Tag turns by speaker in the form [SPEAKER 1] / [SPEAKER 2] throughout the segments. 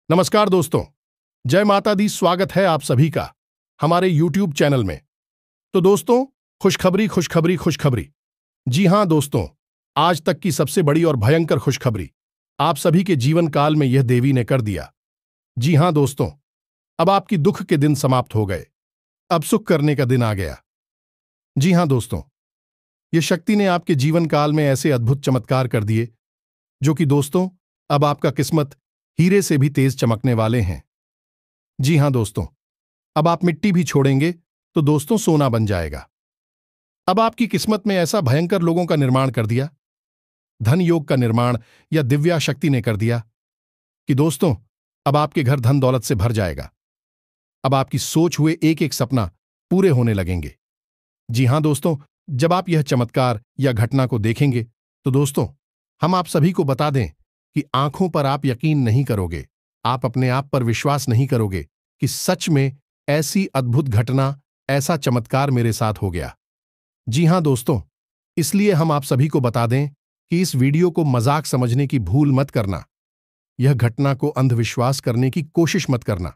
[SPEAKER 1] नमस्कार दोस्तों। जय माता दी। स्वागत है आप सभी का हमारे YouTube चैनल में। तो दोस्तों, खुशखबरी खुशखबरी खुशखबरी। जी हां दोस्तों, आज तक की सबसे बड़ी और भयंकर खुशखबरी आप सभी के जीवन काल में यह देवी ने कर दिया। जी हां दोस्तों, अब आपकी दुख के दिन समाप्त हो गए। अब सुख करने का दिन आ गया। जी हां दोस्तों, यह शक्ति ने आपके जीवन काल में ऐसे अद्भुत चमत्कार कर दिए जो कि दोस्तों अब आपका किस्मत हीरे से भी तेज चमकने वाले हैं। जी हां दोस्तों, अब आप मिट्टी भी छोड़ेंगे तो दोस्तों सोना बन जाएगा। अब आपकी किस्मत में ऐसा भयंकर लोगों का निर्माण कर दिया, धन योग का निर्माण या दिव्या शक्ति ने कर दिया कि दोस्तों अब आपके घर धन दौलत से भर जाएगा। अब आपकी सोच हुए एक एक सपना पूरे होने लगेंगे। जी हां दोस्तों, जब आप यह चमत्कार या घटना को देखेंगे तो दोस्तों हम आप सभी को बता दें कि आंखों पर आप यकीन नहीं करोगे, आप अपने आप पर विश्वास नहीं करोगे कि सच में ऐसी अद्भुत घटना, ऐसा चमत्कार मेरे साथ हो गया। जी हां दोस्तों, इसलिए हम आप सभी को बता दें कि इस वीडियो को मजाक समझने की भूल मत करना, यह घटना को अंधविश्वास करने की कोशिश मत करना।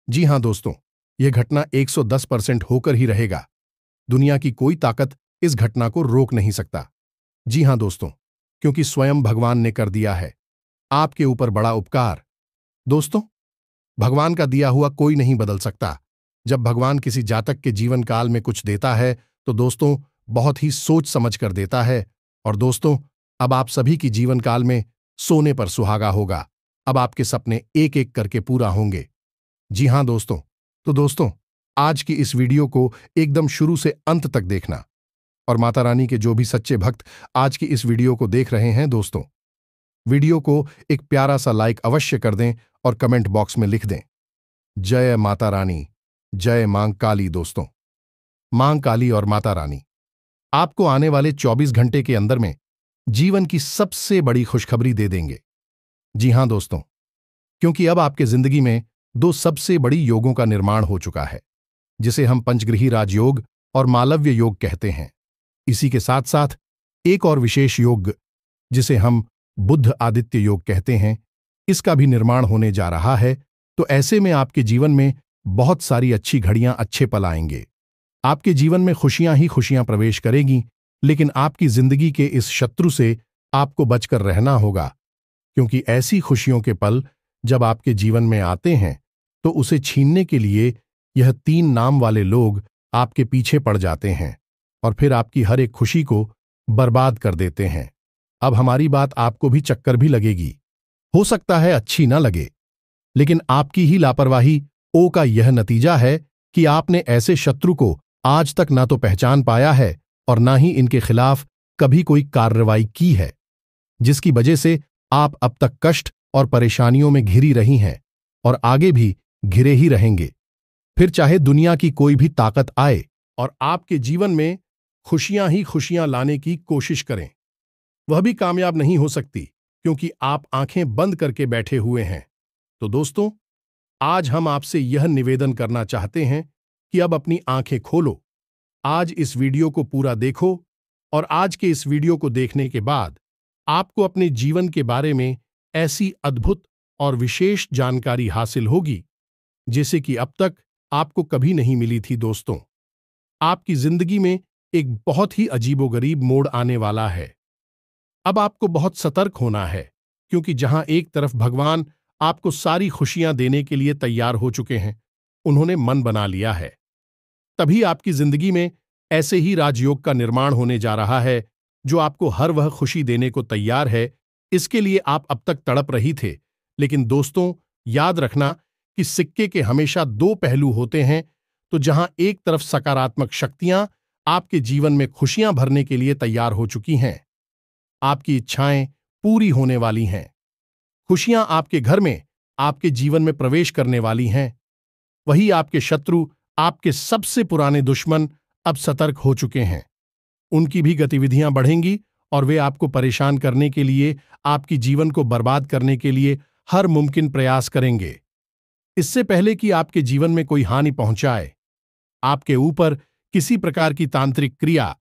[SPEAKER 1] जी हां दोस्तों, यह घटना 110% होकर ही रहेगा। दुनिया की कोई ताकत इस घटना को रोक नहीं सकता। जी हां दोस्तों, क्योंकि स्वयं भगवान ने कर दिया है आपके ऊपर बड़ा उपकार। दोस्तों, भगवान का दिया हुआ कोई नहीं बदल सकता। जब भगवान किसी जातक के जीवन काल में कुछ देता है तो दोस्तों बहुत ही सोच समझ कर देता है। और दोस्तों अब आप सभी की जीवन काल में सोने पर सुहागा होगा। अब आपके सपने एक एक करके पूरा होंगे। जी हां दोस्तों, तो दोस्तों आज की इस वीडियो को एकदम शुरू से अंत तक देखना। और माता रानी के जो भी सच्चे भक्त आज की इस वीडियो को देख रहे हैं दोस्तों, वीडियो को एक प्यारा सा लाइक अवश्य कर दें और कमेंट बॉक्स में लिख दें, जय माता रानी, जय मां काली। दोस्तों, मां काली और माता रानी आपको आने वाले 24 घंटे के अंदर में जीवन की सबसे बड़ी खुशखबरी दे देंगे। जी हां दोस्तों, क्योंकि अब आपके जिंदगी में दो सबसे बड़ी योगों का निर्माण हो चुका है, जिसे हम पंचग्रही राजयोग और मालव्य योग कहते हैं। इसी के साथ साथ एक और विशेष योग जिसे हम बुध आदित्य योग कहते हैं, इसका भी निर्माण होने जा रहा है। तो ऐसे में आपके जीवन में बहुत सारी अच्छी घड़ियां, अच्छे पल आएंगे। आपके जीवन में खुशियां ही खुशियां प्रवेश करेंगी, लेकिन आपकी जिंदगी के इस शत्रु से आपको बचकर रहना होगा, क्योंकि ऐसी खुशियों के पल जब आपके जीवन में आते हैं तो उसे छीनने के लिए यह 3 नाम वाले लोग आपके पीछे पड़ जाते हैं और फिर आपकी हर एक खुशी को बर्बाद कर देते हैं। अब हमारी बात आपको भी चक्कर भी लगेगी, हो सकता है अच्छी ना लगे, लेकिन आपकी ही लापरवाही ओ का यह नतीजा है कि आपने ऐसे शत्रु को आज तक ना तो पहचान पाया है और ना ही इनके खिलाफ कभी कोई कार्रवाई की है, जिसकी वजह से आप अब तक कष्ट और परेशानियों में घिरी रही हैं और आगे भी घिरे ही रहेंगे। फिर चाहे दुनिया की कोई भी ताकत आए और आपके जीवन में खुशियां ही खुशियां लाने की कोशिश करें, वह भी कामयाब नहीं हो सकती, क्योंकि आप आंखें बंद करके बैठे हुए हैं। तो दोस्तों आज हम आपसे यह निवेदन करना चाहते हैं कि अब अपनी आंखें खोलो, आज इस वीडियो को पूरा देखो और आज के इस वीडियो को देखने के बाद आपको अपने जीवन के बारे में ऐसी अद्भुत और विशेष जानकारी हासिल होगी जैसे कि अब तक आपको कभी नहीं मिली थी। दोस्तों, आपकी जिंदगी में एक बहुत ही अजीबोगरीब मोड़ आने वाला है। अब आपको बहुत सतर्क होना है, क्योंकि जहां एक तरफ भगवान आपको सारी खुशियां देने के लिए तैयार हो चुके हैं, उन्होंने मन बना लिया है, तभी आपकी जिंदगी में ऐसे ही राजयोग का निर्माण होने जा रहा है जो आपको हर वह खुशी देने को तैयार है। इसके लिए आप अब तक तड़प रही थे, लेकिन दोस्तों याद रखना कि सिक्के के हमेशा 2 पहलू होते हैं। तो जहां एक तरफ सकारात्मक शक्तियां आपके जीवन में खुशियां भरने के लिए तैयार हो चुकी हैं, आपकी इच्छाएं पूरी होने वाली हैं, खुशियां आपके घर में, आपके जीवन में प्रवेश करने वाली हैं, वही आपके शत्रु, आपके सबसे पुराने दुश्मन अब सतर्क हो चुके हैं। उनकी भी गतिविधियां बढ़ेंगी और वे आपको परेशान करने के लिए, आपकी जीवन को बर्बाद करने के लिए हर मुमकिन प्रयास करेंगे। इससे पहले कि आपके जीवन में कोई हानि पहुंचाए, आपके ऊपर किसी प्रकार की तांत्रिक क्रिया,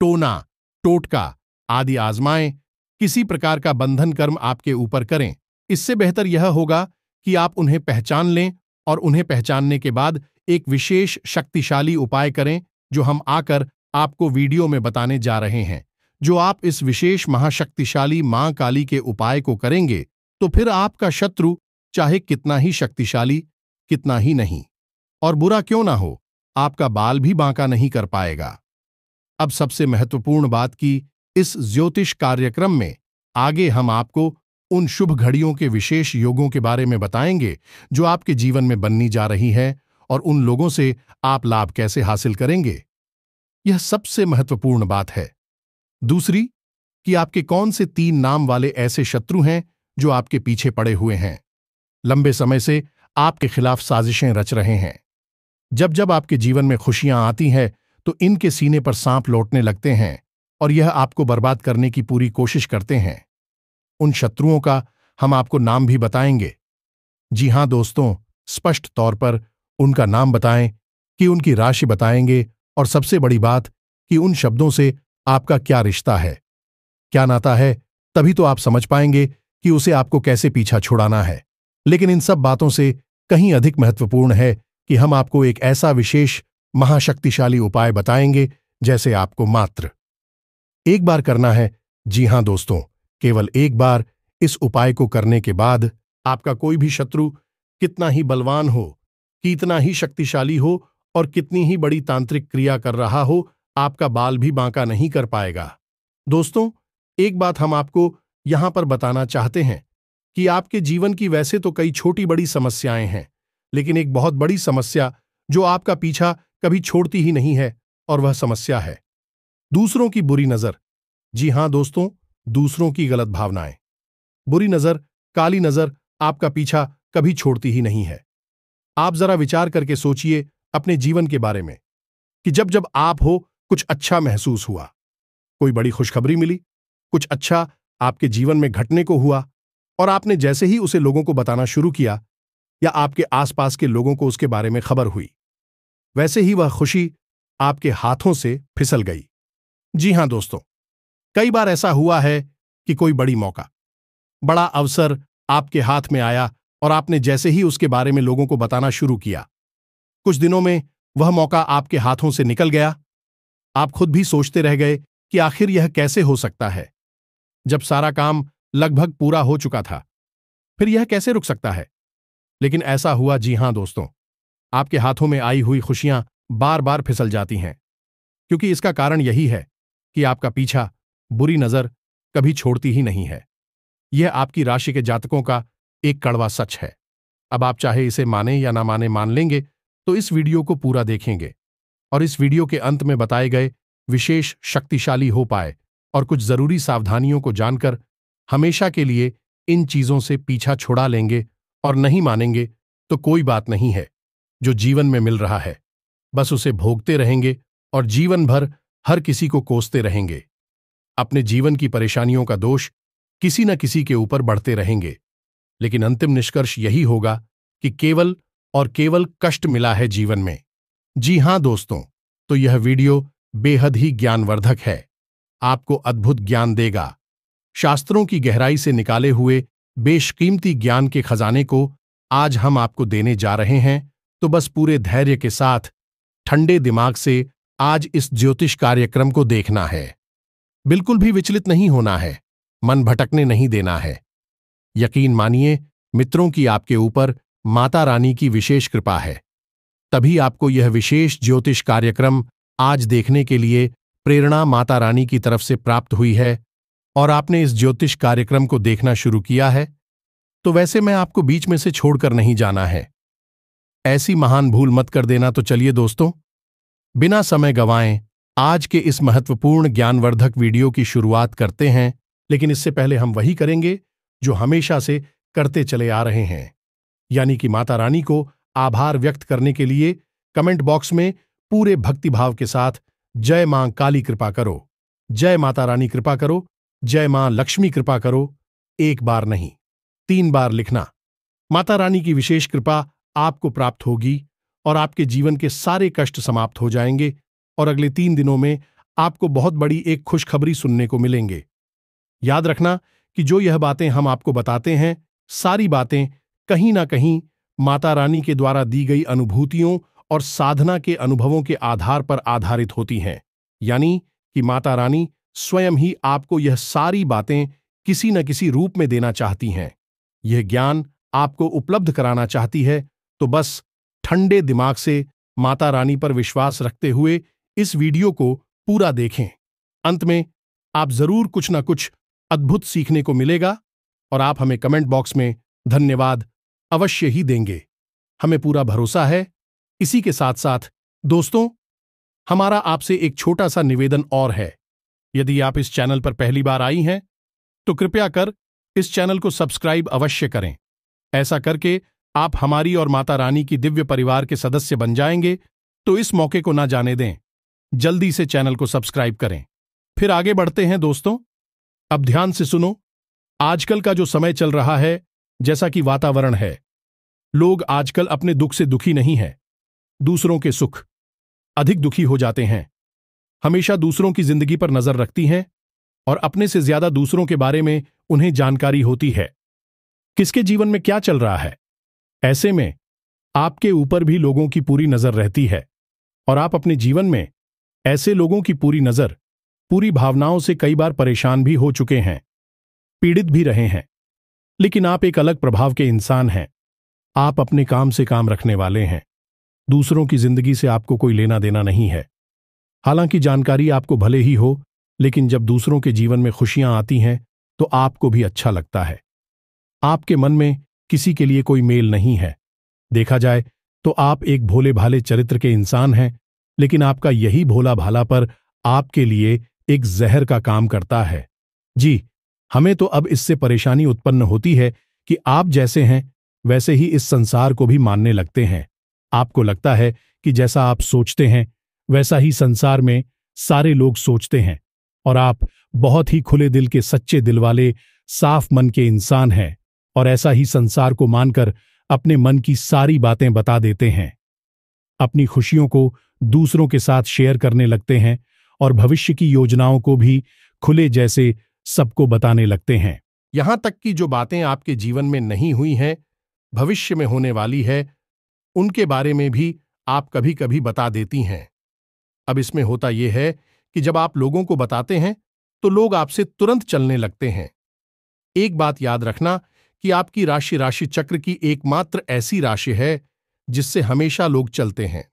[SPEAKER 1] टोना, टोटका आदि आजमाएं, किसी प्रकार का बंधन कर्म आपके ऊपर करें, इससे बेहतर यह होगा कि आप उन्हें पहचान लें और उन्हें पहचानने के बाद एक विशेष शक्तिशाली उपाय करें जो हम आकर आपको वीडियो में बताने जा रहे हैं। जो आप इस विशेष महाशक्तिशाली मां काली के उपाय को करेंगे तो फिर आपका शत्रु चाहे कितना ही शक्तिशाली, कितना ही नहीं, और बुरा क्यों ना हो, आपका बाल भी बांका नहीं कर पाएगा। अब सबसे महत्वपूर्ण बात कि इस ज्योतिष कार्यक्रम में आगे हम आपको उन शुभ घड़ियों के विशेष योगों के बारे में बताएंगे जो आपके जीवन में बननी जा रही है और उन लोगों से आप लाभ कैसे हासिल करेंगे। यह सबसे महत्वपूर्ण बात है। दूसरी कि आपके कौन से 3 नाम वाले ऐसे शत्रु हैं जो आपके पीछे पड़े हुए हैं, लंबे समय से आपके खिलाफ साजिशें रच रहे हैं। जब जब आपके जीवन में खुशियां आती हैं तो इनके सीने पर सांप लौटने लगते हैं और यह आपको बर्बाद करने की पूरी कोशिश करते हैं। उन शत्रुओं का हम आपको नाम भी बताएंगे। जी हां दोस्तों, स्पष्ट तौर पर उनका नाम बताएं, कि उनकी राशि बताएंगे, और सबसे बड़ी बात कि उन शब्दों से आपका क्या रिश्ता है, क्या नाता है, तभी तो आप समझ पाएंगे कि उसे आपको कैसे पीछा छुड़ाना है। लेकिन इन सब बातों से कहीं अधिक महत्वपूर्ण है कि हम आपको एक ऐसा विशेष महाशक्तिशाली उपाय बताएंगे जैसे आपको मात्र एक बार करना है। जी हां दोस्तों, केवल एक बार इस उपाय को करने के बाद आपका कोई भी शत्रु कितना ही बलवान हो, कितना ही शक्तिशाली हो और कितनी ही बड़ी तांत्रिक क्रिया कर रहा हो, आपका बाल भी बांका नहीं कर पाएगा। दोस्तों, एक बात हम आपको यहां पर बताना चाहते हैं कि आपके जीवन की वैसे तो कई छोटी बड़ी समस्याएं हैं, लेकिन एक बहुत बड़ी समस्या जो आपका पीछा कभी छोड़ती ही नहीं है, और वह समस्या है दूसरों की बुरी नजर। जी हां दोस्तों, दूसरों की गलत भावनाएं, बुरी नजर, काली नजर आपका पीछा कभी छोड़ती ही नहीं है। आप जरा विचार करके सोचिए अपने जीवन के बारे में कि जब जब आप हो कुछ अच्छा महसूस हुआ, कोई बड़ी खुशखबरी मिली, कुछ अच्छा आपके जीवन में घटने को हुआ और आपने जैसे ही उसे लोगों को बताना शुरू किया या आपके आसपास के लोगों को उसके बारे में खबर हुई, वैसे ही वह खुशी आपके हाथों से फिसल गई। जी हां दोस्तों, कई बार ऐसा हुआ है कि कोई बड़ी मौका, बड़ा अवसर आपके हाथ में आया और आपने जैसे ही उसके बारे में लोगों को बताना शुरू किया, कुछ दिनों में वह मौका आपके हाथों से निकल गया। आप खुद भी सोचते रह गए कि आखिर यह कैसे हो सकता है, जब सारा काम लगभग पूरा हो चुका था, फिर यह कैसे रुक सकता है। लेकिन ऐसा हुआ। जी हां दोस्तों, आपके हाथों में आई हुई खुशियां बार बार फिसल जाती हैं, क्योंकि इसका कारण यही है कि आपका पीछा बुरी नजर कभी छोड़ती ही नहीं है। यह आपकी राशि के जातकों का एक कड़वा सच है। अब आप चाहे इसे माने या ना माने, मान लेंगे तो इस वीडियो को पूरा देखेंगे और इस वीडियो के अंत में बताए गए विशेष शक्तिशाली हो पाए और कुछ जरूरी सावधानियों को जानकर हमेशा के लिए इन चीजों से पीछा छुड़ा लेंगे। और नहीं मानेंगे तो कोई बात नहीं है, जो जीवन में मिल रहा है बस उसे भोगते रहेंगे और जीवन भर हर किसी को कोसते रहेंगे। अपने जीवन की परेशानियों का दोष किसी न किसी के ऊपर बढ़ते रहेंगे, लेकिन अंतिम निष्कर्ष यही होगा कि केवल और केवल कष्ट मिला है जीवन में। जी हां दोस्तों, तो यह वीडियो बेहद ही ज्ञानवर्धक है, आपको अद्भुत ज्ञान देगा। शास्त्रों की गहराई से निकाले हुए बेशकीमती ज्ञान के खजाने को आज हम आपको देने जा रहे हैं, तो बस पूरे धैर्य के साथ ठंडे दिमाग से आज इस ज्योतिष कार्यक्रम को देखना है। बिल्कुल भी विचलित नहीं होना है, मन भटकने नहीं देना है। यकीन मानिए मित्रों की आपके ऊपर माता रानी की विशेष कृपा है, तभी आपको यह विशेष ज्योतिष कार्यक्रम आज देखने के लिए प्रेरणा माता रानी की तरफ से प्राप्त हुई है और आपने इस ज्योतिष कार्यक्रम को देखना शुरू किया है। तो वैसे मैं आपको बीच में से छोड़कर नहीं जाना है, ऐसी महान भूल मत कर देना। तो चलिए दोस्तों, बिना समय गंवाएं आज के इस महत्वपूर्ण ज्ञानवर्धक वीडियो की शुरुआत करते हैं। लेकिन इससे पहले हम वही करेंगे जो हमेशा से करते चले आ रहे हैं, यानी कि माता रानी को आभार व्यक्त करने के लिए कमेंट बॉक्स में पूरे भक्तिभाव के साथ जय मां काली कृपा करो, जय माता रानी कृपा करो, जय मां लक्ष्मी कृपा करो, एक बार नहीं 3 बार लिखना। माता रानी की विशेष कृपा आपको प्राप्त होगी और आपके जीवन के सारे कष्ट समाप्त हो जाएंगे और अगले 3 दिनों में आपको बहुत बड़ी एक खुशखबरी सुनने को मिलेंगे। याद रखना कि जो यह बातें हम आपको बताते हैं, सारी बातें कहीं ना कहीं माता रानी के द्वारा दी गई अनुभूतियों और साधना के अनुभवों के आधार पर आधारित होती हैं। यानी कि माता रानी स्वयं ही आपको यह सारी बातें किसी न किसी रूप में देना चाहती हैं। यह ज्ञान आपको उपलब्ध कराना चाहती है, तो बस ठंडे दिमाग से माता रानी पर विश्वास रखते हुए इस वीडियो को पूरा देखें। अंत में आप जरूर कुछ ना कुछ अद्भुत सीखने को मिलेगा और आप हमें कमेंट बॉक्स में धन्यवाद अवश्य ही देंगे। हमें पूरा भरोसा है। इसी के साथ साथ दोस्तों, हमारा आपसे एक छोटा सा निवेदन और है। यदि आप इस चैनल पर पहली बार आई हैं, तो कृपया कर इस चैनल को सब्सक्राइब अवश्य करें। ऐसा करके आप हमारी और माता रानी की दिव्य परिवार के सदस्य बन जाएंगे, तो इस मौके को ना जाने दें। जल्दी से चैनल को सब्सक्राइब करें। फिर आगे बढ़ते हैं दोस्तों। अब ध्यान से सुनो। आजकल का जो समय चल रहा है, जैसा कि वातावरण है, लोग आजकल अपने दुख से दुखी नहीं हैं, दूसरों के सुख अधिक दुखी हो जाते हैं। हमेशा दूसरों की जिंदगी पर नजर रखती हैं और अपने से ज्यादा दूसरों के बारे में उन्हें जानकारी होती है, किसके जीवन में क्या चल रहा है। ऐसे में आपके ऊपर भी लोगों की पूरी नजर रहती है और आप अपने जीवन में ऐसे लोगों की पूरी नजर, पूरी भावनाओं से कई बार परेशान भी हो चुके हैं, पीड़ित भी रहे हैं। लेकिन आप एक अलग प्रभाव के इंसान हैं। आप अपने काम से काम रखने वाले हैं। दूसरों की जिंदगी से आपको कोई लेना देना नहीं है। हालांकि जानकारी आपको भले ही हो, लेकिन जब दूसरों के जीवन में खुशियां आती हैं तो आपको भी अच्छा लगता है। आपके मन में किसी के लिए कोई मेल नहीं है। देखा जाए तो आप एक भोले भाले चरित्र के इंसान हैं, लेकिन आपका यही भोला भाला पर आपके लिए एक जहर का काम करता है। जी, हमें तो अब इससे परेशानी उत्पन्न होती है कि आप जैसे हैं वैसे ही इस संसार को भी मानने लगते हैं। आपको लगता है कि जैसा आप सोचते हैं वैसा ही संसार में सारे लोग सोचते हैं और आप बहुत ही खुले दिल के, सच्चे दिल वाले, साफ मन के इंसान हैं और ऐसा ही संसार को मानकर अपने मन की सारी बातें बता देते हैं। अपनी खुशियों को दूसरों के साथ शेयर करने लगते हैं और भविष्य की योजनाओं को भी खुले जैसे सबको बताने लगते हैं। यहां तक कि जो बातें आपके जीवन में नहीं हुई हैं, भविष्य में होने वाली है, उनके बारे में भी आप कभी कभी बता देती हैं। अब इसमें होता यह है कि जब आप लोगों को बताते हैं तो लोग आपसे तुरंत चलने लगते हैं। एक बात याद रखना कि आपकी राशि चक्र की एकमात्र ऐसी राशि है जिससे हमेशा लोग चलते हैं।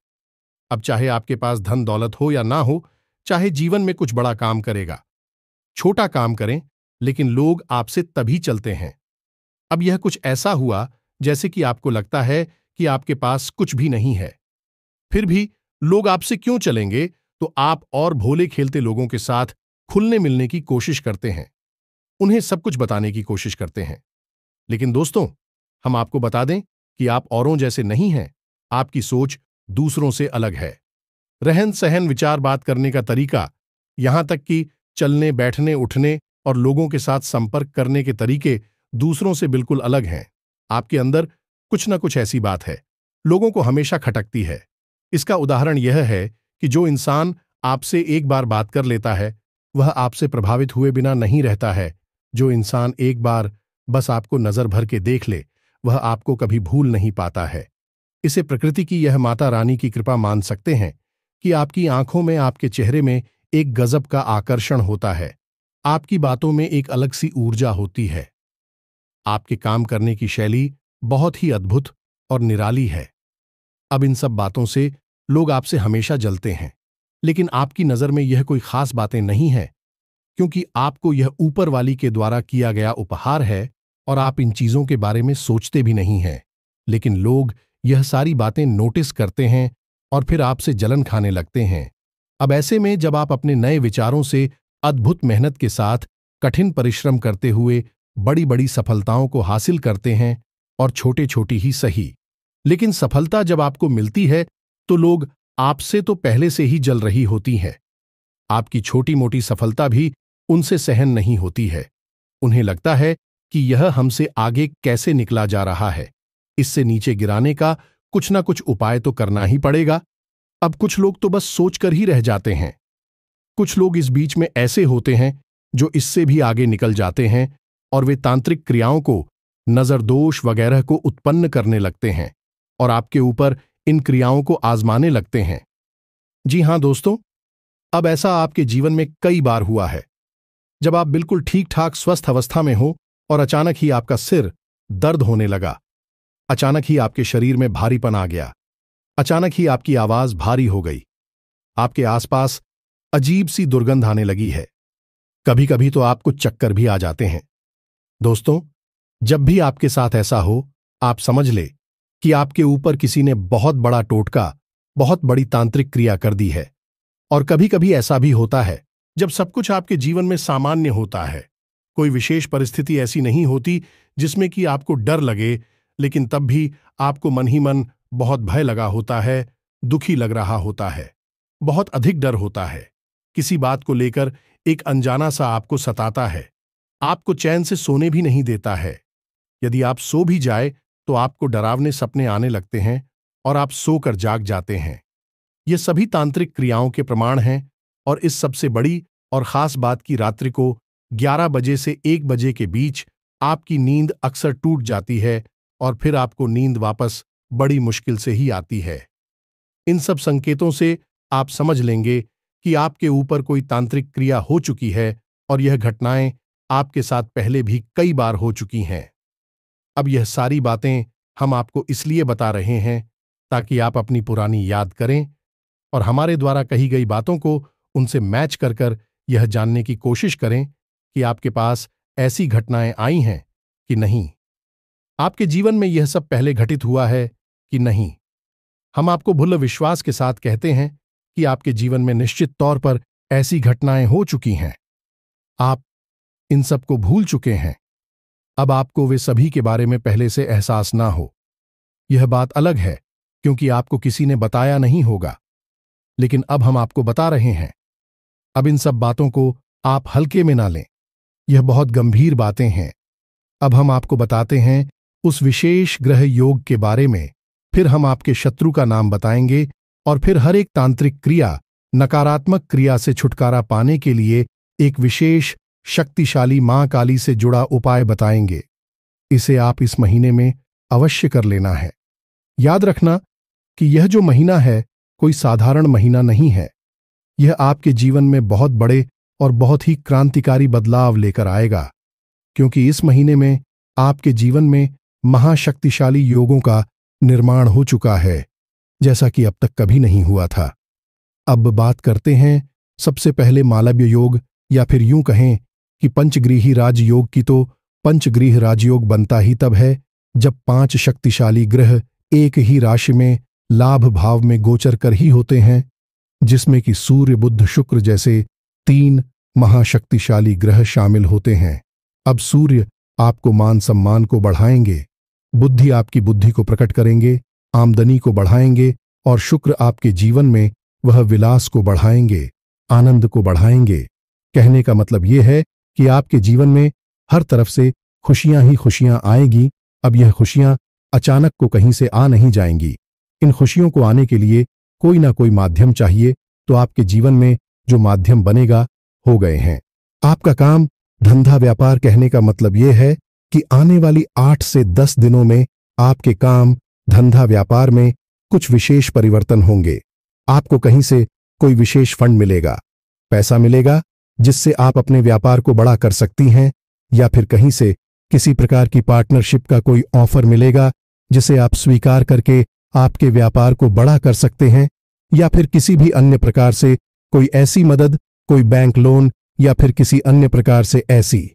[SPEAKER 1] अब चाहे आपके पास धन दौलत हो या ना हो, चाहे जीवन में कुछ बड़ा काम करेगा, छोटा काम करें, लेकिन लोग आपसे तभी चलते हैं। अब यह कुछ ऐसा हुआ जैसे कि आपको लगता है कि आपके पास कुछ भी नहीं है, फिर भी लोग आपसे क्यों चलेंगे, तो आप और भोले खेलते लोगों के साथ खुलने मिलने की कोशिश करते हैं, उन्हें सब कुछ बताने की कोशिश करते हैं। लेकिन दोस्तों, हम आपको बता दें कि आप औरों जैसे नहीं हैं। आपकी सोच दूसरों से अलग है। रहन सहन, विचार, बात करने का तरीका, यहां तक कि चलने, बैठने, उठने और लोगों के साथ संपर्क करने के तरीके दूसरों से बिल्कुल अलग हैं। आपके अंदर कुछ न कुछ ऐसी बात है, लोगों को हमेशा खटकती है। इसका उदाहरण यह है कि जो इंसान आपसे एक बार बात कर लेता है, वह आपसे प्रभावित हुए बिना नहीं रहता है। जो इंसान एक बार बस आपको नजर भर के देख ले, वह आपको कभी भूल नहीं पाता है। इसे प्रकृति की यह माता रानी की कृपा मान सकते हैं कि आपकी आंखों में, आपके चेहरे में एक गजब का आकर्षण होता है। आपकी बातों में एक अलग सी ऊर्जा होती है। आपके काम करने की शैली बहुत ही अद्भुत और निराली है। अब इन सब बातों से लोग आपसे हमेशा जलते हैं, लेकिन आपकी नजर में यह कोई खास बातें नहीं है, क्योंकि आपको यह ऊपर वाली के द्वारा किया गया उपहार है और आप इन चीजों के बारे में सोचते भी नहीं हैं। लेकिन लोग यह सारी बातें नोटिस करते हैं और फिर आपसे जलन खाने लगते हैं। अब ऐसे में जब आप अपने नए विचारों से अद्भुत मेहनत के साथ कठिन परिश्रम करते हुए बड़ी बड़ी सफलताओं को हासिल करते हैं, और छोटे छोटी ही सही, लेकिन सफलता जब आपको मिलती है तो लोग आपसे तो पहले से ही जल रही होती है। आपकी छोटी मोटी सफलता भी उनसे सहन नहीं होती है। उन्हें लगता है कि यह हमसे आगे कैसे निकला जा रहा है, इससे नीचे गिराने का कुछ ना कुछ उपाय तो करना ही पड़ेगा। अब कुछ लोग तो बस सोचकर ही रह जाते हैं। कुछ लोग इस बीच में ऐसे होते हैं जो इससे भी आगे निकल जाते हैं और वे तांत्रिक क्रियाओं को नजर दोष वगैरह को उत्पन्न करने लगते हैं और आपके ऊपर इन क्रियाओं को आजमाने लगते हैं। जी हां दोस्तों, अब ऐसा आपके जीवन में कई बार हुआ है, जब आप बिल्कुल ठीक ठाक स्वस्थ अवस्था में हो और अचानक ही आपका सिर दर्द होने लगा, अचानक ही आपके शरीर में भारीपन आ गया, अचानक ही आपकी आवाज भारी हो गई, आपके आसपास अजीब सी दुर्गंध आने लगी है, कभी कभी तो आपको चक्कर भी आ जाते हैं। दोस्तों, जब भी आपके साथ ऐसा हो, आप समझ ले कि आपके ऊपर किसी ने बहुत बड़ा टोटका, बहुत बड़ी तांत्रिक क्रिया कर दी है। और कभी कभी ऐसा भी होता है जब सब कुछ आपके जीवन में सामान्य होता है, कोई विशेष परिस्थिति ऐसी नहीं होती जिसमें कि आपको डर लगे, लेकिन तब भी आपको मन ही मन बहुत भय लगा होता है, दुखी लग रहा होता है, बहुत अधिक डर होता है, किसी बात को लेकर एक अनजाना सा आपको सताता है, आपको चैन से सोने भी नहीं देता है। यदि आप सो भी जाए तो आपको डरावने सपने आने लगते हैं और आप सोकर जाग जाते हैं। ये सभी तांत्रिक क्रियाओं के प्रमाण हैं और इस सबसे बड़ी और खास बात की रात्रि को 11 बजे से 1 बजे के बीच आपकी नींद अक्सर टूट जाती है और फिर आपको नींद वापस बड़ी मुश्किल से ही आती है। इन सब संकेतों से आप समझ लेंगे कि आपके ऊपर कोई तांत्रिक क्रिया हो चुकी है और यह घटनाएं आपके साथ पहले भी कई बार हो चुकी हैं। अब यह सारी बातें हम आपको इसलिए बता रहे हैं ताकि आप अपनी पुरानी याद करें और हमारे द्वारा कही गई बातों को उनसे मैच कर कर यह जानने की कोशिश करें कि आपके पास ऐसी घटनाएं आई हैं कि नहीं, आपके जीवन में यह सब पहले घटित हुआ है कि नहीं। हम आपको भुल्ल विश्वास के साथ कहते हैं कि आपके जीवन में निश्चित तौर पर ऐसी घटनाएं हो चुकी हैं, आप इन सब को भूल चुके हैं। अब आपको वे सभी के बारे में पहले से एहसास ना हो, यह बात अलग है क्योंकि आपको किसी ने बताया नहीं होगा, लेकिन अब हम आपको बता रहे हैं। अब इन सब बातों को आप हल्के में ना लें, यह बहुत गंभीर बातें हैं। अब हम आपको बताते हैं उस विशेष ग्रह योग के बारे में, फिर हम आपके शत्रु का नाम बताएंगे और फिर हर एक तांत्रिक क्रिया, नकारात्मक क्रिया से छुटकारा पाने के लिए एक विशेष शक्तिशाली मां काली से जुड़ा उपाय बताएंगे। इसे आप इस महीने में अवश्य कर लेना है। याद रखना कि यह जो महीना है कोई साधारण महीना नहीं है, यह आपके जीवन में बहुत बड़े और बहुत ही क्रांतिकारी बदलाव लेकर आएगा, क्योंकि इस महीने में आपके जीवन में महाशक्तिशाली योगों का निर्माण हो चुका है, जैसा कि अब तक कभी नहीं हुआ था। अब बात करते हैं सबसे पहले मालव्य योग, या फिर यूं कहें कि पंचग्रीही राजयोग की। तो पंचग्रीह राजयोग बनता ही तब है जब 5 शक्तिशाली ग्रह एक ही राशि में लाभ भाव में गोचर कर ही होते हैं, जिसमें कि सूर्य, बुध, शुक्र जैसे 3 महाशक्तिशाली ग्रह शामिल होते हैं। अब सूर्य आपको मान सम्मान को बढ़ाएंगे, बुद्धि आपकी बुद्धि को प्रकट करेंगे, आमदनी को बढ़ाएंगे, और शुक्र आपके जीवन में वह विलास को बढ़ाएंगे, आनंद को बढ़ाएंगे। कहने का मतलब यह है कि आपके जीवन में हर तरफ से खुशियां ही खुशियां आएगी। अब यह खुशियां अचानक को कहीं से आ नहीं जाएंगी। इन खुशियों को आने के लिए कोई ना कोई माध्यम चाहिए, तो आपके जीवन में जो माध्यम बनेगा हो गए हैं। आपका काम, धंधा, व्यापार, कहने का मतलब यह है कि आने वाली 8 से 10 दिनों में आपके काम, धंधा, व्यापार में कुछ विशेष परिवर्तन होंगे। आपको कहीं से कोई विशेष फंड मिलेगा, पैसा मिलेगा जिससे आप अपने व्यापार को बड़ा कर सकती हैं, या फिर कहीं से किसी प्रकार की पार्टनरशिप का कोई ऑफर मिलेगा जिसे आप स्वीकार करके आपके व्यापार को बड़ा कर सकते हैं, या फिर किसी भी अन्य प्रकार से कोई ऐसी मदद, कोई बैंक लोन या फिर किसी अन्य प्रकार से ऐसी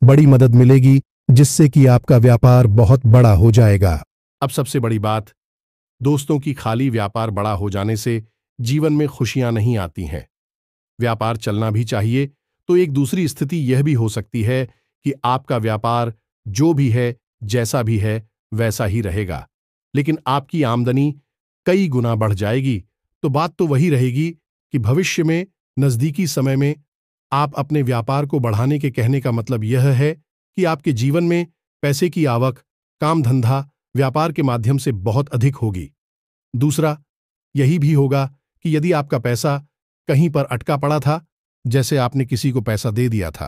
[SPEAKER 1] बड़ी मदद मिलेगी जिससे कि आपका व्यापार बहुत बड़ा हो जाएगा। अब सबसे बड़ी बात दोस्तों की, खाली व्यापार बड़ा हो जाने से जीवन में खुशियां नहीं आती हैं। व्यापार चलना भी चाहिए, तो एक दूसरी स्थिति यह भी हो सकती है कि आपका व्यापार जो भी है, जैसा भी है, वैसा ही रहेगा, लेकिन आपकी आमदनी कई गुना बढ़ जाएगी। तो बात तो वही रहेगी कि भविष्य में, नजदीकी समय में आप अपने व्यापार को बढ़ाने के कहने का मतलब यह है कि आपके जीवन में पैसे की आवक, काम धंधा, व्यापार के माध्यम से बहुत अधिक होगी। दूसरा यही भी होगा कि यदि आपका पैसा कहीं पर अटका पड़ा था, जैसे आपने किसी को पैसा दे दिया था,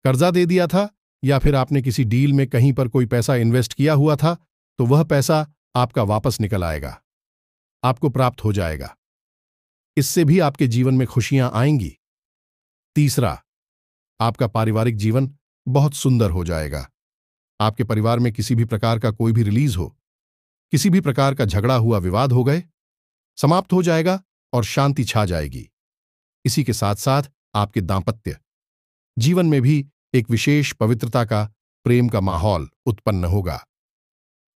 [SPEAKER 1] कर्जा दे दिया था, या फिर आपने किसी डील में कहीं पर कोई पैसा इन्वेस्ट किया हुआ था, तो वह पैसा आपका वापस निकल आएगा, आपको प्राप्त हो जाएगा। इससे भी आपके जीवन में खुशियां आएंगी। तीसरा, आपका पारिवारिक जीवन बहुत सुंदर हो जाएगा। आपके परिवार में किसी भी प्रकार का कोई भी रिलीज हो, किसी भी प्रकार का झगड़ा हुआ विवाद हो गए, समाप्त हो जाएगा और शांति छा जाएगी। इसी के साथ साथ आपके दांपत्य जीवन में भी एक विशेष पवित्रता का, प्रेम का माहौल उत्पन्न होगा।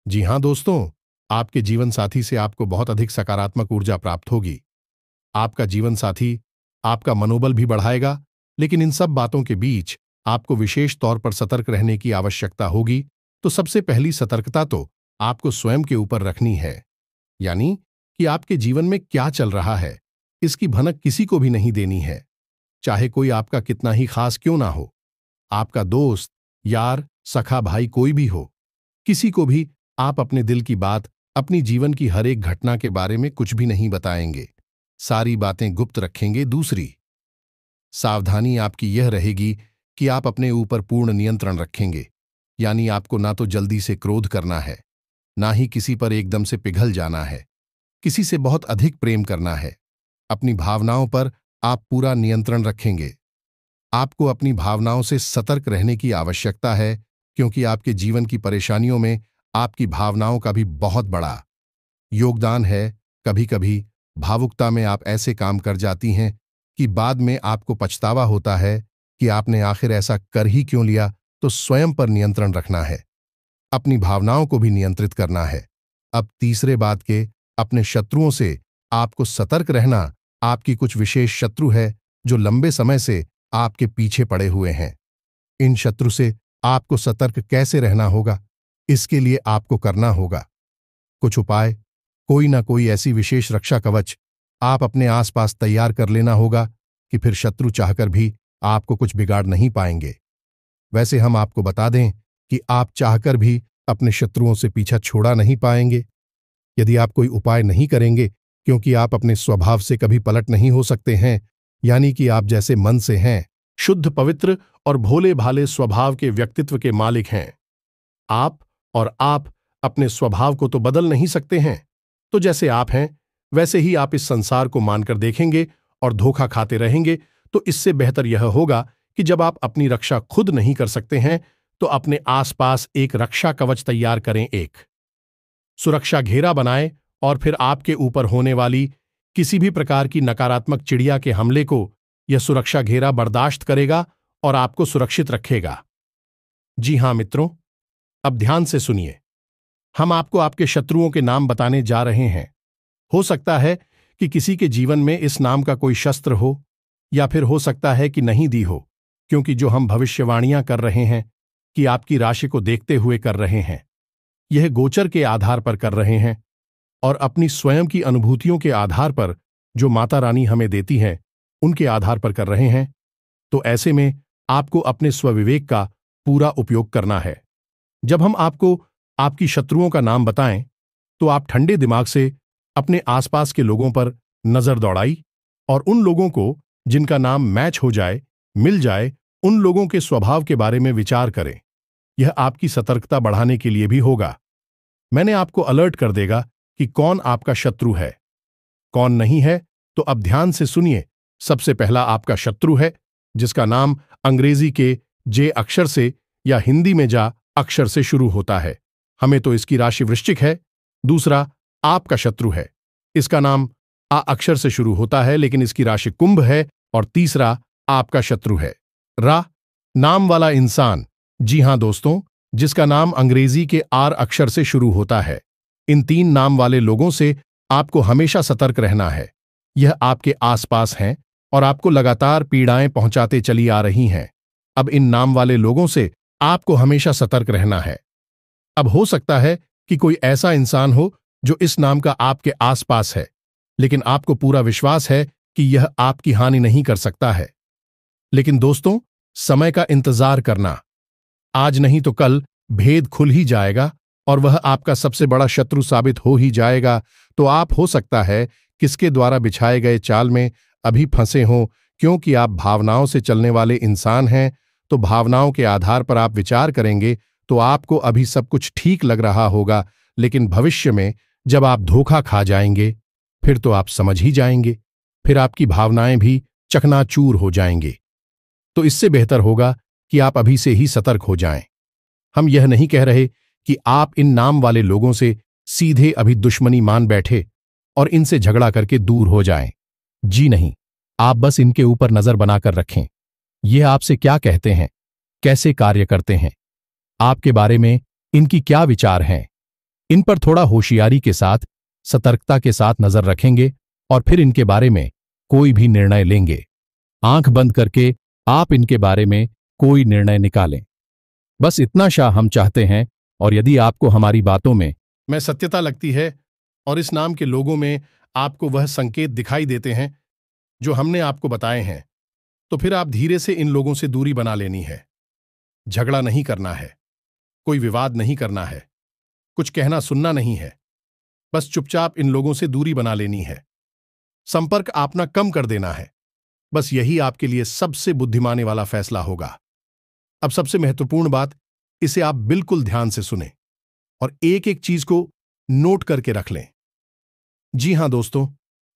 [SPEAKER 1] जी हां दोस्तों, आपके जीवन साथी से आपको बहुत अधिक सकारात्मक ऊर्जा प्राप्त होगी। आपका जीवन साथी आपका मनोबल भी बढ़ाएगा, लेकिन इन सब बातों के बीच आपको विशेष तौर पर सतर्क रहने की आवश्यकता होगी। तो सबसे पहली सतर्कता तो आपको स्वयं के ऊपर रखनी है, यानी कि आपके जीवन में क्या चल रहा है, इसकी भनक किसी को भी नहीं देनी है, चाहे कोई आपका कितना ही खास क्यों ना हो। आपका दोस्त, यार, सखा, भाई कोई भी हो, किसी को भी आप अपने दिल की बात, अपनी जीवन की हर एक घटना के बारे में कुछ भी नहीं बताएंगे, सारी बातें गुप्त रखेंगे। दूसरी सावधानी आपकी यह रहेगी कि आप अपने ऊपर पूर्ण नियंत्रण रखेंगे, यानी आपको ना तो जल्दी से क्रोध करना है, ना ही किसी पर एकदम से पिघल जाना है, किसी से बहुत अधिक प्रेम करना है। अपनी भावनाओं पर आप पूरा नियंत्रण रखेंगे। आपको अपनी भावनाओं से सतर्क रहने की आवश्यकता है, क्योंकि आपके जीवन की परेशानियों में आपकी भावनाओं का भी बहुत बड़ा योगदान है। कभी कभी भावुकता में आप ऐसे काम कर जाती हैं कि बाद में आपको पछतावा होता है कि आपने आखिर ऐसा कर ही क्यों लिया। तो स्वयं पर नियंत्रण रखना है, अपनी भावनाओं को भी नियंत्रित करना है। अब तीसरे बात के, अपने शत्रुओं से आपको सतर्क रहना। आपकी कुछ विशेष शत्रु है जो लंबे समय से आपके पीछे पड़े हुए हैं। इन शत्रु से आपको सतर्क कैसे रहना होगा, इसके लिए आपको करना होगा कुछ उपाय। कोई ना कोई ऐसी विशेष रक्षा कवच आप अपने आसपास तैयार कर लेना होगा कि फिर शत्रु चाहकर भी आपको कुछ बिगाड़ नहीं पाएंगे। वैसे हम आपको बता दें कि आप चाहकर भी अपने शत्रुओं से पीछा छोड़ा नहीं पाएंगे, यदि आप कोई उपाय नहीं करेंगे, क्योंकि आप अपने स्वभाव से कभी पलट नहीं हो सकते हैं, यानी कि आप जैसे मन से हैं, शुद्ध, पवित्र और भोले भाले स्वभाव के व्यक्तित्व के मालिक हैं आप, और आप अपने स्वभाव को तो बदल नहीं सकते हैं। तो जैसे आप हैं वैसे ही आप इस संसार को मानकर देखेंगे और धोखा खाते रहेंगे। तो इससे बेहतर यह होगा कि जब आप अपनी रक्षा खुद नहीं कर सकते हैं, तो अपने आसपास एक रक्षा कवच तैयार करें, एक सुरक्षा घेरा बनाएं, और फिर आपके ऊपर होने वाली किसी भी प्रकार की नकारात्मक चिड़िया के हमले को यह सुरक्षा घेरा बर्दाश्त करेगा और आपको सुरक्षित रखेगा। जी हां मित्रों, अब ध्यान से सुनिए। हम आपको आपके शत्रुओं के नाम बताने जा रहे हैं। हो सकता है कि किसी के जीवन में इस नाम का कोई शस्त्र हो, या फिर हो सकता है कि नहीं दी हो, क्योंकि जो हम भविष्यवाणियां कर रहे हैं कि आपकी राशि को देखते हुए कर रहे हैं, यह गोचर के आधार पर कर रहे हैं और अपनी स्वयं की अनुभूतियों के आधार पर, जो माता रानी हमें देती हैं, उनके आधार पर कर रहे हैं। तो ऐसे में आपको अपने स्वविवेक का पूरा उपयोग करना है। जब हम आपको आपकी शत्रुओं का नाम बताएं, तो आप ठंडे दिमाग से अपने आसपास के लोगों पर नजर दौड़ाई और उन लोगों को जिनका नाम मैच हो जाए, मिल जाए, उन लोगों के स्वभाव के बारे में विचार करें। यह आपकी सतर्कता बढ़ाने के लिए भी होगा। मैंने आपको अलर्ट कर देगा कि कौन आपका शत्रु है, कौन नहीं है। तो अब ध्यान से सुनिए। सबसे पहला आपका शत्रु है जिसका नाम अंग्रेजी के जे अक्षर से या हिंदी में जा अक्षर से शुरू होता है। हमें तो इसकी राशि वृश्चिक है। दूसरा आपका शत्रु है, इसका नाम आ अक्षर से शुरू होता है, लेकिन इसकी राशि कुंभ है। और तीसरा आपका शत्रु है रा नाम वाला इंसान। जी हां दोस्तों, जिसका नाम अंग्रेजी के आर अक्षर से शुरू होता है। इन तीन नाम वाले लोगों से आपको हमेशा सतर्क रहना है। यह आपके आसपास हैं और आपको लगातार पीड़ाएं पहुंचाते चली आ रही हैं। अब इन नाम वाले लोगों से आपको हमेशा सतर्क रहना है। अब हो सकता है कि कोई ऐसा इंसान हो जो इस नाम का आपके आसपास है, लेकिन आपको पूरा विश्वास है कि यह आपकी हानि नहीं कर सकता है। लेकिन दोस्तों, समय का इंतजार करना, आज नहीं तो कल भेद खुल ही जाएगा और वह आपका सबसे बड़ा शत्रु साबित हो ही जाएगा। तो आप हो सकता है किसके द्वारा बिछाए गए चाल में अभी फंसे हों, क्योंकि आप भावनाओं से चलने वाले इंसान हैं। तो भावनाओं के आधार पर आप विचार करेंगे तो आपको अभी सब कुछ ठीक लग रहा होगा, लेकिन भविष्य में जब आप धोखा खा जाएंगे फिर तो आप समझ ही जाएंगे, फिर आपकी भावनाएं भी चकनाचूर हो जाएंगे। तो इससे बेहतर होगा कि आप अभी से ही सतर्क हो जाएं। हम यह नहीं कह रहे कि आप इन नाम वाले लोगों से सीधे अभी दुश्मनी मान बैठे और इनसे झगड़ा करके दूर हो जाएं। जी नहीं, आप बस इनके ऊपर नजर बनाकर रखें। ये आपसे क्या कहते हैं, कैसे कार्य करते हैं, आपके बारे में इनकी क्या विचार हैं, इन पर थोड़ा होशियारी के साथ, सतर्कता के साथ नजर रखेंगे और फिर इनके बारे में कोई भी निर्णय लेंगे। आंख बंद करके आप इनके बारे में कोई निर्णय निकालें। बस इतना शाह हम चाहते हैं। और यदि आपको हमारी बातों में सत्यता लगती है और इस नाम के लोगों में आपको वह संकेत दिखाई देते हैं जो हमने आपको बताए हैं, तो फिर आप धीरे से इन लोगों से दूरी बना लेनी है। झगड़ा नहीं करना है, कोई विवाद नहीं करना है, कुछ कहना सुनना नहीं है, बस चुपचाप इन लोगों से दूरी बना लेनी है। संपर्क अपना कम कर देना है। बस यही आपके लिए सबसे बुद्धिमानी वाला फैसला होगा। अब सबसे महत्वपूर्ण बात, इसे आप बिल्कुल ध्यान से सुनें और एक एक चीज को नोट करके रख लें। जी हां दोस्तों,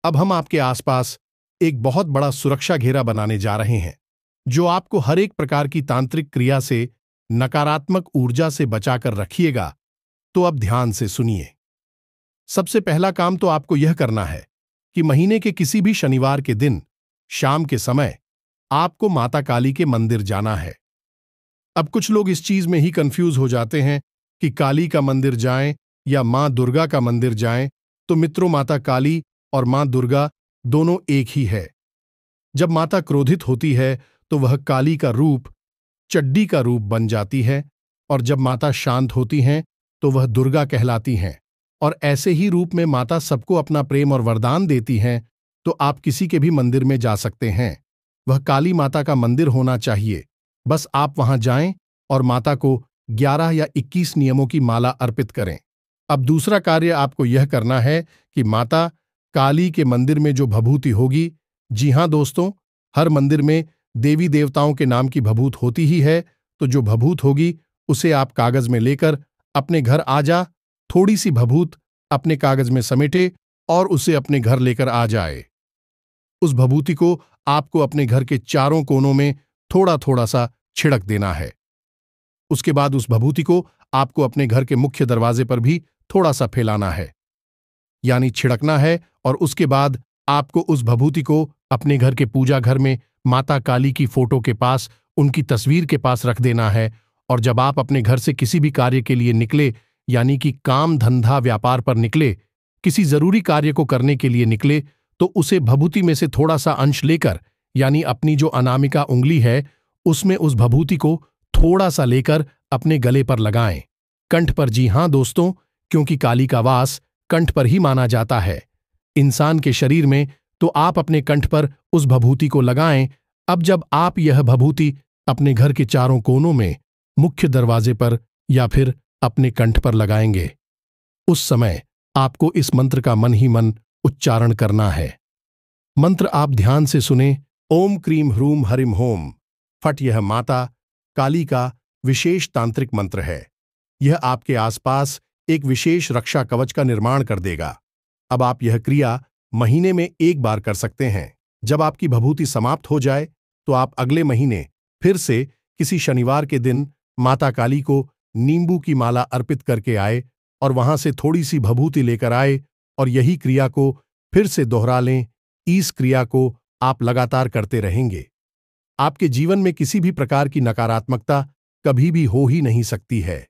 [SPEAKER 1] अब हम आपके आसपास एक बहुत बड़ा सुरक्षा घेरा बनाने जा रहे हैं, जो आपको हर एक प्रकार की तांत्रिक क्रिया से, नकारात्मक ऊर्जा से बचाकर रखिएगा। तो अब ध्यान से सुनिए। सबसे पहला काम तो आपको यह करना है कि महीने के किसी भी शनिवार के दिन शाम के समय आपको माता काली के मंदिर जाना है। अब कुछ लोग इस चीज में ही कंफ्यूज हो जाते हैं कि काली का मंदिर जाएं या मां दुर्गा का मंदिर जाएं। तो मित्रों, माता काली और मां दुर्गा दोनों एक ही है। जब माता क्रोधित होती है तो वह काली का रूप, चड्डी का रूप बन जाती है, और जब माता शांत होती हैं तो वह दुर्गा कहलाती हैं। और ऐसे ही रूप में माता सबको अपना प्रेम और वरदान देती हैं। तो आप किसी के भी मंदिर में जा सकते हैं, वह काली माता का मंदिर होना चाहिए। बस आप वहां जाएं और माता को 11 या 21 नियमों की माला अर्पित करें। अब दूसरा कार्य आपको यह करना है कि माता काली के मंदिर में जो भभूति होगी, जी हां दोस्तों, हर मंदिर में देवी देवताओं के नाम की भभूत होती ही है, तो जो भभूत होगी उसे आप कागज में लेकर अपने घर आ जा, थोड़ी सी भभूत अपने कागज में समेटे और उसे अपने घर लेकर आ जाए। उस भभूति को आपको अपने घर के चारों कोनों में थोड़ा थोड़ा सा छिड़क देना है। उसके बाद उस भभूति को आपको अपने घर के मुख्य दरवाजे पर भी थोड़ा सा फैलाना है, यानी छिड़कना है। और उसके बाद आपको उस भभूति को अपने घर के पूजा घर में माता काली की फोटो के पास, उनकी तस्वीर के पास रख देना है। और जब आप अपने घर से किसी भी कार्य के लिए निकले, यानी कि काम धंधा व्यापार पर निकले, किसी जरूरी कार्य को करने के लिए निकले, तो उसे भभूति में से थोड़ा सा अंश लेकर, यानी अपनी जो अनामिका उंगली है उसमें उस भभूति को थोड़ा सा लेकर अपने गले पर लगाएं, कंठ पर। जी हां दोस्तों, क्योंकि काली का वास कंठ पर ही माना जाता है इंसान के शरीर में, तो आप अपने कंठ पर उस भभूति को लगाएं। अब जब आप यह भभूति अपने घर के चारों कोनों में, मुख्य दरवाजे पर या फिर अपने कंठ पर लगाएंगे, उस समय आपको इस मंत्र का मन ही मन उच्चारण करना है। मंत्र आप ध्यान से सुने। ओम क्रीम ह्रूम हरिम होम फट। यह माता काली का विशेष तांत्रिक मंत्र है। यह आपके आसपास एक विशेष रक्षा कवच का निर्माण कर देगा। अब आप यह क्रिया महीने में एक बार कर सकते हैं। जब आपकी भभूति समाप्त हो जाए तो आप अगले महीने फिर से किसी शनिवार के दिन माता काली को नींबू की माला अर्पित करके आए और वहां से थोड़ी सी भभूति लेकर आए और यही क्रिया को फिर से दोहरा लें। इस क्रिया को आप लगातार करते रहेंगे। आपके जीवन में किसी भी प्रकार की नकारात्मकता कभी भी हो ही नहीं सकती है।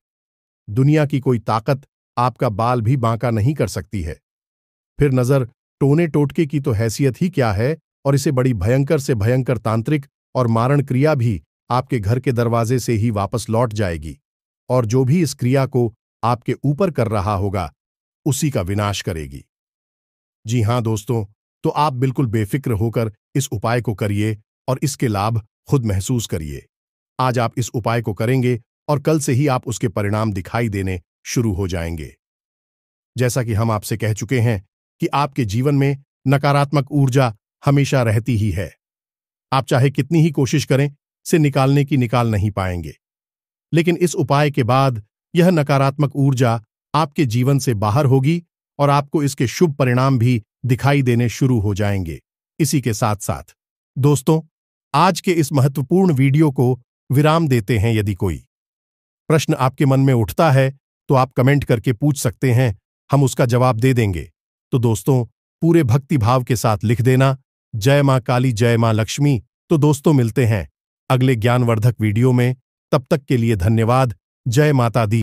[SPEAKER 1] दुनिया की कोई ताकत आपका बाल भी बांका नहीं कर सकती है। फिर नजर टोने टोटके की तो हैसियत ही क्या है, और इसे बड़ी भयंकर से भयंकर तांत्रिक और मारण क्रिया भी आपके घर के दरवाजे से ही वापस लौट जाएगी, और जो भी इस क्रिया को आपके ऊपर कर रहा होगा उसी का विनाश करेगी। जी हां दोस्तों, तो आप बिल्कुल बेफिक्र होकर इस उपाय को करिए और इसके लाभ खुद महसूस करिए। आज आप इस उपाय को करेंगे और कल से ही आप उसके परिणाम दिखाई देने शुरू हो जाएंगे। जैसा कि हम आपसे कह चुके हैं कि आपके जीवन में नकारात्मक ऊर्जा हमेशा रहती ही है। आप चाहे कितनी ही कोशिश करें, से निकाल नहीं पाएंगे। लेकिन इस उपाय के बाद यह नकारात्मक ऊर्जा आपके जीवन से बाहर होगी और आपको इसके शुभ परिणाम भी दिखाई देने शुरू हो जाएंगे। इसी के साथ साथ दोस्तों, आज के इस महत्वपूर्ण वीडियो को विराम देते हैं। यदि कोई प्रश्न आपके मन में उठता है तो आप कमेंट करके पूछ सकते हैं, हम उसका जवाब दे देंगे। तो दोस्तों, पूरे भक्ति भाव के साथ लिख देना, जय मां काली, जय मां लक्ष्मी। तो दोस्तों, मिलते हैं अगले ज्ञानवर्धक वीडियो में। तब तक के लिए धन्यवाद। जय माता दी।